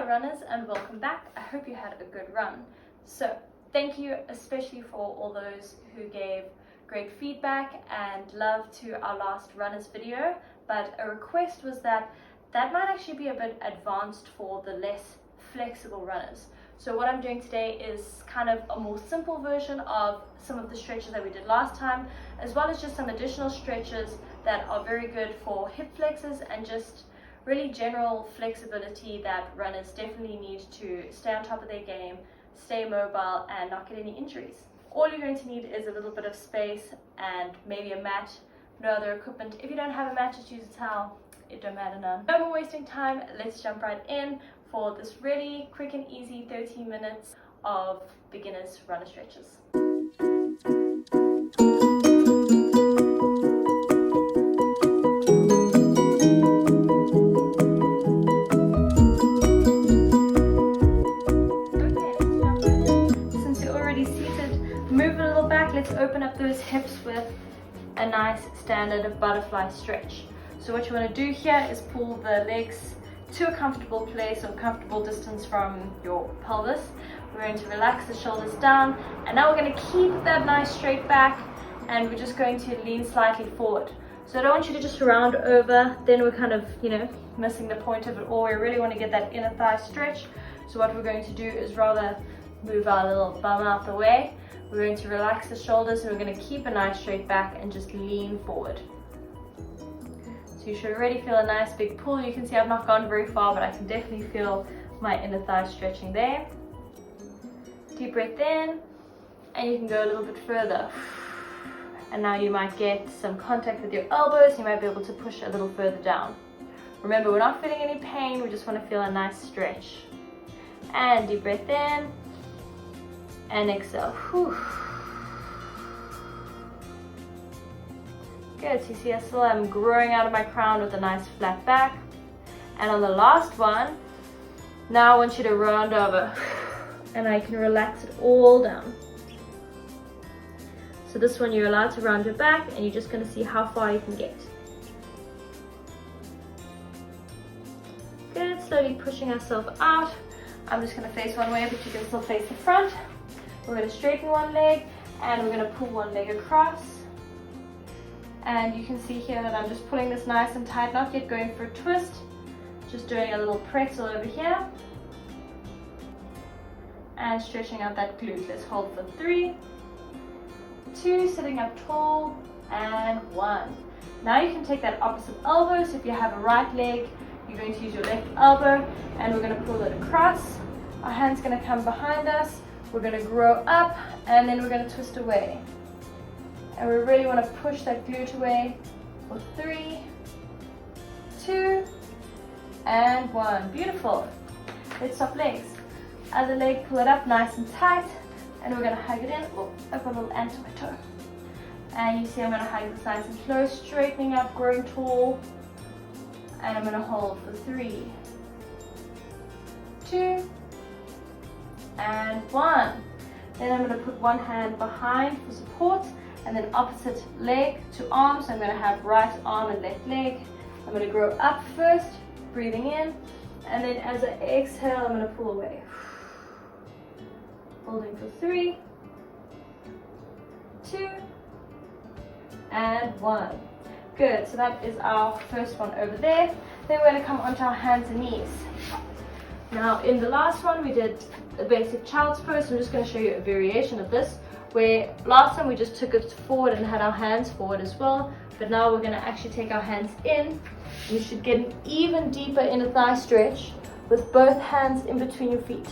runners, and welcome back. I hope you had a good run. So thank you especially for all those who gave great feedback and love to our last runners video, but a request was that might actually be a bit advanced for the less flexible runners. So what I'm doing today is kind of a more simple version of some of the stretches that we did last time, as well as just some additional stretches that are very good for hip flexors and just really general flexibility that runners definitely need to stay on top of their game, stay mobile, and not get any injuries. All you're going to need is a little bit of space and maybe a mat, no other equipment. If you don't have a mat, just use a towel. It don't matter none. No more wasting time, let's jump right in for this really quick and easy 13 minutes of beginners runner stretches. Let's open up those hips with a nice standard butterfly stretch. So what you want to do here is pull the legs to a comfortable place or comfortable distance from your pelvis. We're going to relax the shoulders down, and now we're going to keep that nice straight back, and we're just going to lean slightly forward. So I don't want you to just round over, then we're kind of, missing the point of it all. We really want to get that inner thigh stretch. So what we're going to do is rather move our little bum out the way. We're going to relax the shoulders, and we're going to keep a nice straight back and just lean forward. So you should already feel a nice big pull. You can see I've not gone very far, but I can definitely feel my inner thigh stretching there. Deep breath in, and you can go a little bit further. And now you might get some contact with your elbows. You might be able to push a little further down. Remember, we're not feeling any pain. We just want to feel a nice stretch. And deep breath in. And exhale. Whew. Good. So you see I still am growing out of my crown with a nice flat back. And on the last one, now I want you to round over, and I can relax it all down. So this one you're allowed to round your back, and you're just going to see how far you can get. Good. Slowly pushing ourselves out. I'm just going to face one way, but you can still face the front. We're going to straighten one leg, and we're going to pull one leg across. And you can see here that I'm just pulling this nice and tight, not yet going for a twist, just doing a little pretzel over here. And stretching out that glute. Let's hold for 3, 2, sitting up tall, and 1. Now you can take that opposite elbow. So if you have a right leg, you're going to use your left elbow, and we're going to pull it across. Our hand's going to come behind us. We're going to grow up, and then we're going to twist away. And we really want to push that glute away for 3, 2, and 1. Beautiful. Let's swap legs. Other leg, pull it up nice and tight, and we're going to hug it in. Oh, I've got a little ant on my toe. And you see I'm going to hug this nice and close, straightening up, growing tall. And I'm going to hold for 3, 2, and 1. Then I'm going to put one hand behind for support, and then opposite leg to arm. So I'm going to have right arm and left leg. I'm going to grow up first, breathing in, and then as I exhale, I'm going to pull away. Holding for 3, 2, and 1. Good, so that is our first one over there. Then we're going to come onto our hands and knees. Now in the last one we did a basic child's pose. I'm just going to show you a variation of this, where last time we just took it forward and had our hands forward as well, but now we're going to actually take our hands in. You should get an even deeper inner thigh stretch with both hands in between your feet.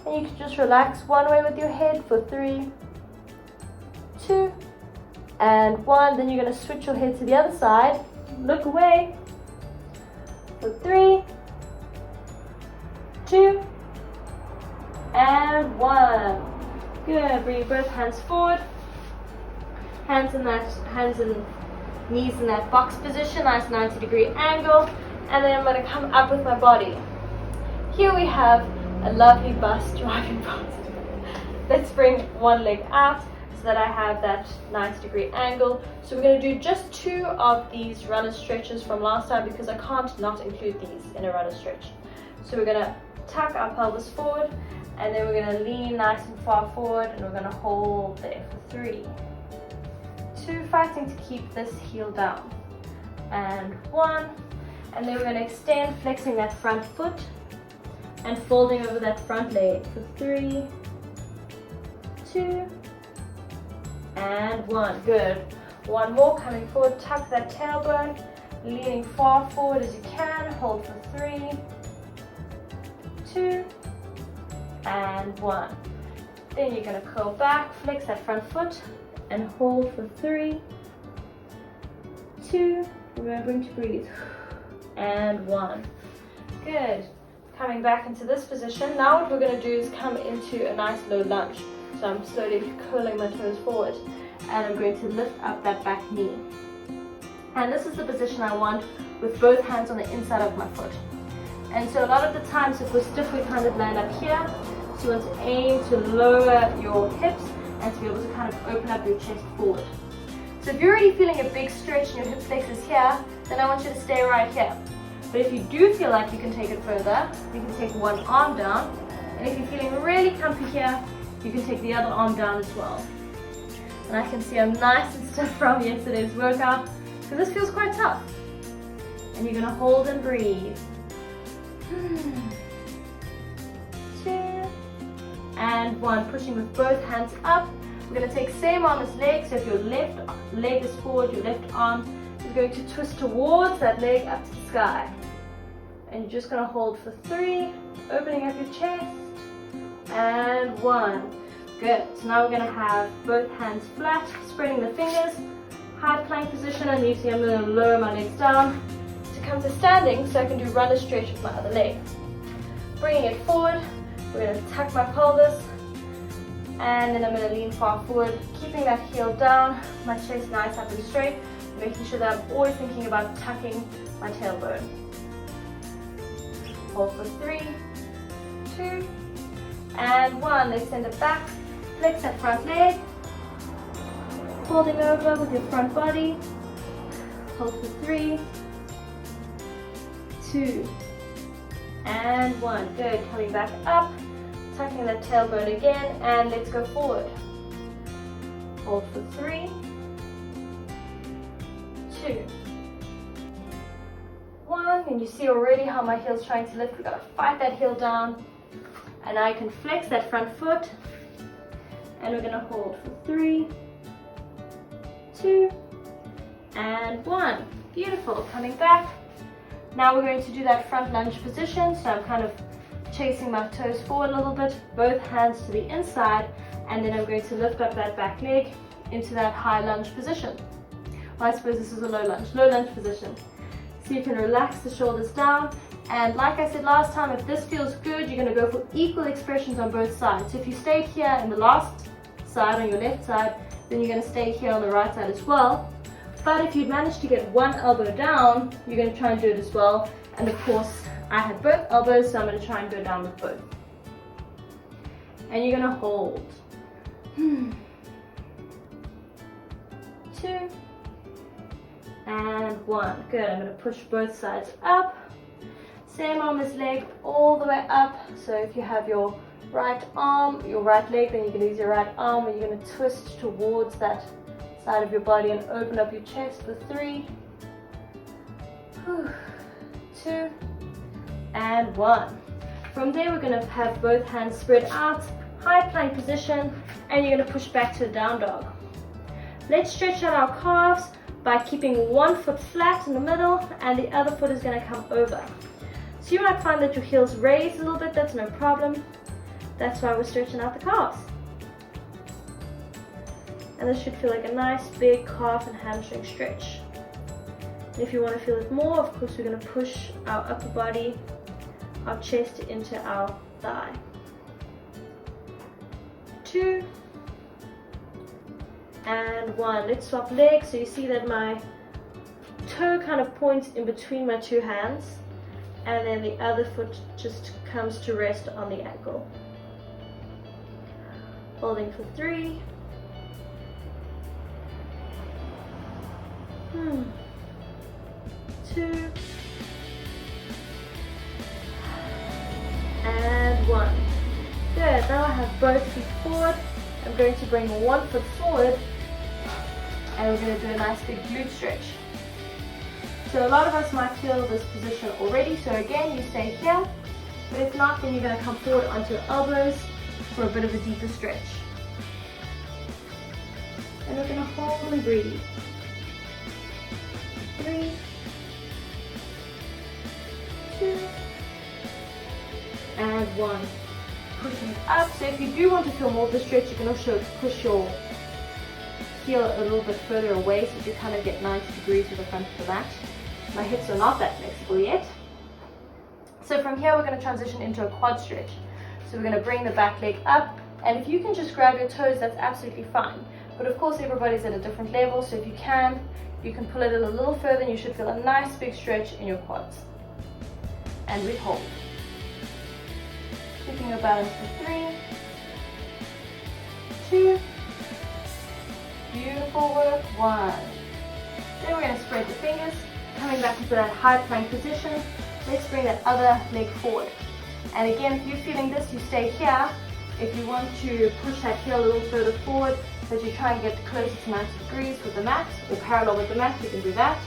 And you can just relax one way with your head for 3, 2, and 1. Then you're going to switch your head to the other side, look away for 3, 2, and 1. Good. Bring both hands forward. Hands and knees in that box position, nice 90-degree angle. And then I'm going to come up with my body. Here we have a lovely bus driving past. Let's bring one leg out so that I have that 90-degree angle. So we're going to do just 2 of these runner stretches from last time because I can't not include these in a runner stretch. So we're going to tuck our pelvis forward, and then we're going to lean nice and far forward, and we're going to hold there for 3, 2, fighting to keep this heel down, and 1, and then we're going to extend, flexing that front foot and folding over that front leg for 3, 2, and 1. Good. One more, coming forward, tuck that tailbone, leaning far forward as you can, hold for 3, 2, and 1. Then you're going to curl back, flex that front foot, and hold for 3, 2, remembering to breathe, and 1. Good. Coming back into this position. Now what we're going to do is come into a nice low lunge. So I'm slowly curling my toes forward, and I'm going to lift up that back knee. And this is the position I want with both hands on the inside of my foot. And so a lot of the times if we're stiff, we kind of land up here. So you want to aim to lower your hips and to be able to kind of open up your chest forward. So if you're already feeling a big stretch in your hip flexors here, then I want you to stay right here. But if you do feel like you can take it further, you can take one arm down. And if you're feeling really comfy here, you can take the other arm down as well. And I can see I'm nice and stiff from yesterday's workout, because this feels quite tough. And you're going to hold and breathe. 2, and 1. Pushing with both hands up. We're going to take same arm as leg. So if your left leg is forward, your left arm is going to twist towards that leg up to the sky. And you're just going to hold for 3, opening up your chest, and 1. Good. So now we're going to have both hands flat, spreading the fingers, high plank position, and you see I'm going to lower my legs down to come to standing so I can do runner stretch with my other leg. Bringing it forward, we're going to tuck my pelvis, and then I'm going to lean far forward, keeping that heel down, my chest nice up and straight, making sure that I'm always thinking about tucking my tailbone. Hold for 3, 2, and 1. Let's send it back. Flex that front leg. Folding over with your front body. Hold for 3, 2, and 1. Good. Coming back up. Tucking that tailbone again, and let's go forward. Hold for 3, 2, 1, and you see already how my heel's trying to lift. We've got to fight that heel down, and now you can flex that front foot, and we're going to hold for 3, 2, and 1. Beautiful. Coming back. Now we're going to do that front lunge position, so I'm kind of chasing my toes forward a little bit, both hands to the inside, and then I'm going to lift up that back leg into that high lunge position. Well, I suppose this is a low lunge position. So you can relax the shoulders down, and like I said last time, if this feels good, you're going to go for equal expressions on both sides. So if you stayed here in the last side on your left side, then you're going to stay here on the right side as well. But if you'd managed to get one elbow down, you're going to try and do it as well. And of course, I had both elbows, so I'm going to try and go down with both. And you're going to hold. 2, and 1. Good. I'm going to push both sides up. Same arm as leg, all the way up. So if you have your right arm, your right leg, then you can use your right arm, and you're going to twist towards that side of your body and open up your chest for 3, 2, and 1. From there, we're going to have both hands spread out, high plank position, and you're going to push back to the down dog. Let's stretch out our calves by keeping one foot flat in the middle, and the other foot is going to come over. So you might find that your heels raise a little bit. That's no problem. That's why we're stretching out the calves. And this should feel like a nice big calf and hamstring stretch. And if you want to feel it more, of course, we're going to push our upper body, our chest into our thigh. 2, and 1. Let's swap legs. So you see that my toe kind of points in between my two hands, and then the other foot just comes to rest on the ankle. Holding for 3, 2, and 1. Good, now I have both feet forward. I'm going to bring one foot forward and we're going to do a nice big glute stretch. So a lot of us might feel this position already, so again you stay here, but if not then you're going to come forward onto your elbows for a bit of a deeper stretch. And we're going to hold and breathe. 3, 2, and 1. Pushing it up. So if you do want to feel more of the stretch, you can also push your heel a little bit further away so you kind of get 90 degrees with the front of the mat. My hips are not that flexible yet. So from here we're going to transition into a quad stretch. So we're going to bring the back leg up, and if you can just grab your toes, that's absolutely fine. But of course everybody's at a different level, so if you can pull it a little further and you should feel a nice big stretch in your quads. And we hold. Keeping your balance for 3, 2, beautiful work, 1. Then we're going to spread the fingers, coming back into that high plank position. Let's bring that other leg forward. And again, if you're feeling this, you stay here. If you want to push that heel a little further forward, as you try and get closer to 90 degrees with the mat, or parallel with the mat, you can do that.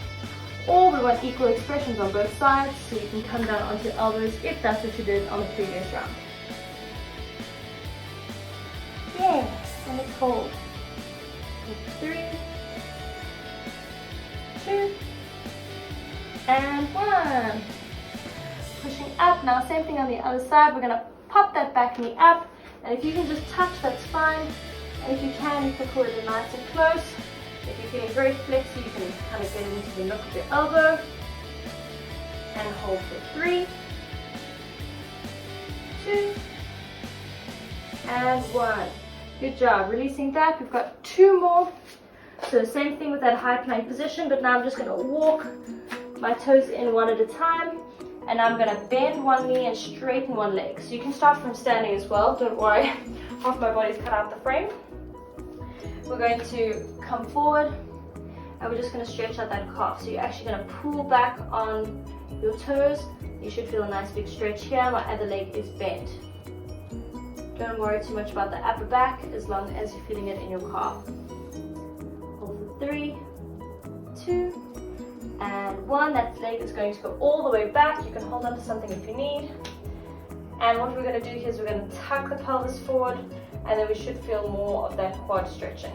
Or we want equal expressions on both sides, so you can come down onto your elbows if that's what you did on the previous round. Yes, and let's hold. 3, 2, and 1. Pushing up. Now same thing on the other side. We're going to pop that back knee up, and if you can just touch, that's fine. And if you can, you can pull it in nice and close. If you're feeling very flexy, you can kind of get into the nook of your elbow and hold for 3, 2, and 1. Good job. Releasing that. We've got 2 more. So same thing with that high plank position, but now I'm just going to walk my toes in one at a time, and I'm going to bend one knee and straighten one leg. So you can start from standing as well. Don't worry, half my body's cut out the frame. We're going to come forward and we're just going to stretch out that calf. So you're actually going to pull back on your toes. You should feel a nice big stretch here. My other leg is bent. Don't worry too much about the upper back as long as you're feeling it in your calf. Hold for 3, 2, and 1. That leg is going to go all the way back. You can hold on to something if you need. And what we're going to do here is we're going to tuck the pelvis forward, and then we should feel more of that quad stretching.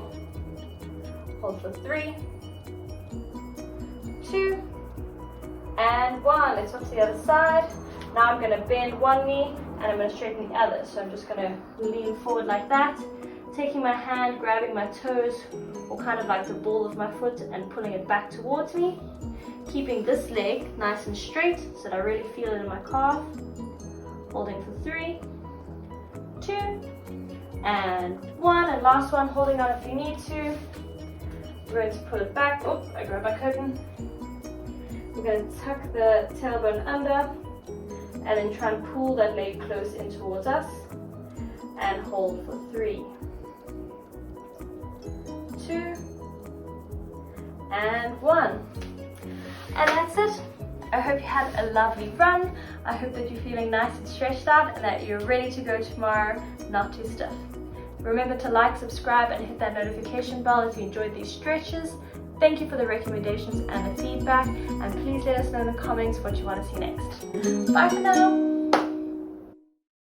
Hold for 3, 2, and 1. Let's swap to the other side. Now I'm going to bend one knee and I'm going to straighten the other. So I'm just going to lean forward like that, taking my hand, grabbing my toes, or kind of like the ball of my foot and pulling it back towards me. Keeping this leg nice and straight so that I really feel it in my calf. Holding for 3, 2, and 1. And last one, holding on if you need to. We're going to pull it back. Oh, I grabbed my curtain. We're going to tuck the tailbone under and then try and pull that leg close in towards us. And hold for 3, 2, and 1. And that's it. I hope you had a lovely run. I hope that you're feeling nice and stretched out and that you're ready to go tomorrow, not too stiff. Remember to like, subscribe, and hit that notification bell if you enjoyed these stretches. Thank you for the recommendations and the feedback, and please let us know in the comments what you want to see next. Bye for now.